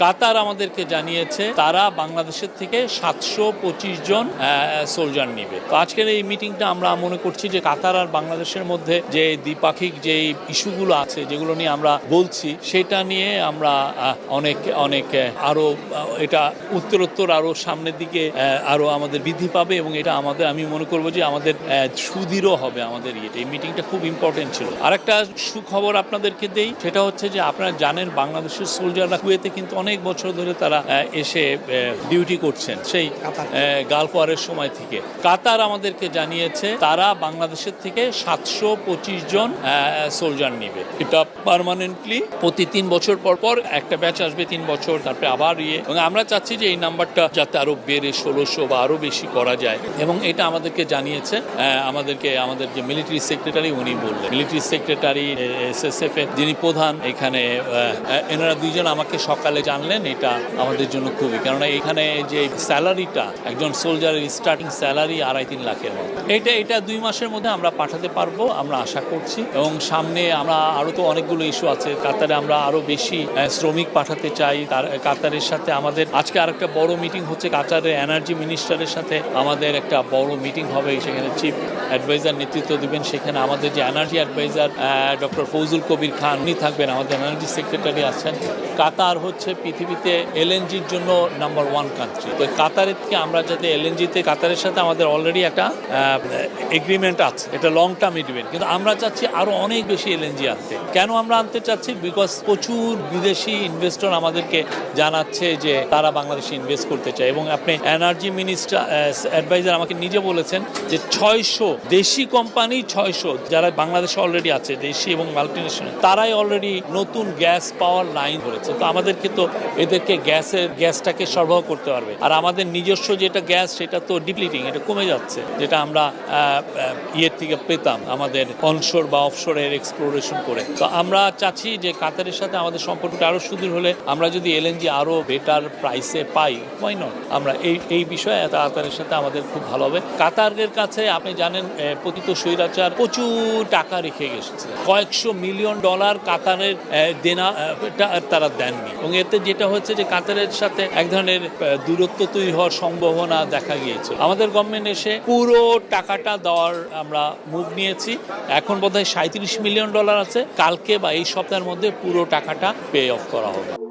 কাতার আমাদেরকে জানিয়েছে তারা বাংলাদেশের থেকে 725 জন সোলজার নেবে। তো আজকের এই মিটিংটা আমরা মনে করছি যে কাতার আর বাংলাদেশের মধ্যে যে দ্বিপাক্ষিক যে ইস্যুগুলো আছে যেগুলো নিয়ে আমরা বলছি সেটা নিয়ে আমরা অনেক আরো এটা উত্তরোত্তর আরো সামনের দিকে আরো আমাদের বৃদ্ধি পাবে এবং এটা আমি মনে করবো যে আমাদের সুদৃঢ় হবে আমাদের এই মিটিংটা খুব ইম্পর্টেন্ট ছিল। আরেকটা সুখবর আপনাদেরকে দেই, সেটা হচ্ছে যে আপনারা জানেন বাংলাদেশের সোলজাররা কুয়েতে কিন্তু অনেক বছর ধরে তারা এসে ডিউটি করছেন সেই গালফ ওয়ারের সময় থেকে। কাতার আমাদেরকে জানিয়েছে তারা বাংলাদেশের থেকে 725 জন সোলজার নেবে। এটা পার্মানেন্টলি প্রতি 3 বছর পর পর একটা ব্যাচ আসবে, 3 বছর তারপরে আবার এবং আমরা চাচ্ছি যে এই নাম্বারটা যাতে আরো বেড়ে 1600 বা আরো বেশি করা যায় এবং এটা আমাদেরকে জানিয়েছে আমাদের যে মিলিটারি সেক্রেটারি উনি বললেন। মিলিটারি সেক্রেটারি SSF এর যিনি প্রধান এখানে এনারা দুইজন আমাকে সকালে জানলেন। এটা আমাদের জন্য খুবই, কেননা এখানে যে স্যালারিটা একজন সোলজারের স্টার্টিং স্যালারি 2.5-3 লাখের মতো, এটা 2 মাসের মধ্যে আমরা পাঠাতে পারবো আমরা আশা করছি। এবং সামনে আমরা আরো তো অনেকগুলো ইস্যু আছে। কাতারে আমরা আরো বেশি শ্রমিক পাঠাতে চাই। কাতারের সাথে আমাদের আজকে আরেকটা বড় মিটিং হচ্ছে, কাতারের এনার্জি মিনিস্টারের সাথে আমাদের একটা বড় মিটিং হবে। সেখানে চিফ অ্যাডভাইজার নেতৃত্ব দিবেন। সেখানে আমাদের যে energy adviser doctor Fouzul Kabir Khan উনি থাকবেন, আমাদের এনার্জি সেক্রেটারি আছেন। কাতার হচ্ছে পৃথিবীতে এলএনজির জন্য নাম্বার 1 কান্ট্রি। তো কাতারের থেকে আমরা যাতে এলএনজিতে কাতারের সাথে আমাদের অলরেডি একটা এগ্রিমেন্ট আছে, এটা লং টার্ম এগ্রিমেন্ট, কিন্তু আমরা চাচ্ছি আরো অনেক বেশি এলএনজি আনতে। কেন আমরা আনতে চাচ্ছি? বিকজ প্রচুর বিদেশি ইনভেস্টর আমাদেরকে জানাচ্ছে যে তারা বাংলাদেশে ইনভেস্ট করতে চায়। এবং আপনি এনার্জি মিনিস্টার অ্যাডভাইজার আমাকে নিজে বলেছেন যে 600 দেশি কোম্পানি 600 যারা বাংলাদেশে অলরেডি আছে, দেশি এবং মাল্টিনেশনাল, তারাই অলরেডি নতুন গ্যাস পাওয়ার লাইন ধরেছে। তো আমাদেরকে তো এদেরকে গ্যাসটাকে সরবরাহ করতে পারবে। আর আমাদের নিজস্ব যেটা গ্যাস সেটা তো ডিপ্লিটিং, এটা কমে যাচ্ছে, যেটা আমরা ইয়ের থেকে পেতাম আমাদের অনশোর বা অফশোরের এক্সপ্লোরেশন করে। তো আমরা চাচ্ছি যে কাতারের সাথে আমাদের সম্পর্কটা আরো সুদৃঢ় হলে আমরা যদি এলএনজি আরো বেটার প্রাইসে পাই, হোয়াই নট। আমরা এই বিষয়ে কাতারের সাথে আমাদের খুব ভালো হবে। কাতারের কাছে আপনি জানেন পতিত স্বৈরাচার প্রচুর টাকা রেখে গেছে, কয়েকশো মিলিয়ন ডলার কাতারের দেনা তারা দেননি। এবং এতে যেটা হচ্ছে যে কাতারের সাথে এক ধরনের দূরত্ব তৈরি হওয়ার সম্ভাবনা দেখা গিয়েছিল। আমাদের গভর্নমেন্ট এসে পুরো টাকাটা দেওয়ার আমরা মুভ নিয়েছি। এখন বোধহয় $37 মিলিয়ন আছে। কালকে বা এই সপ্তাহের মধ্যে পুরো টাকাটা পে অফ করা হবে।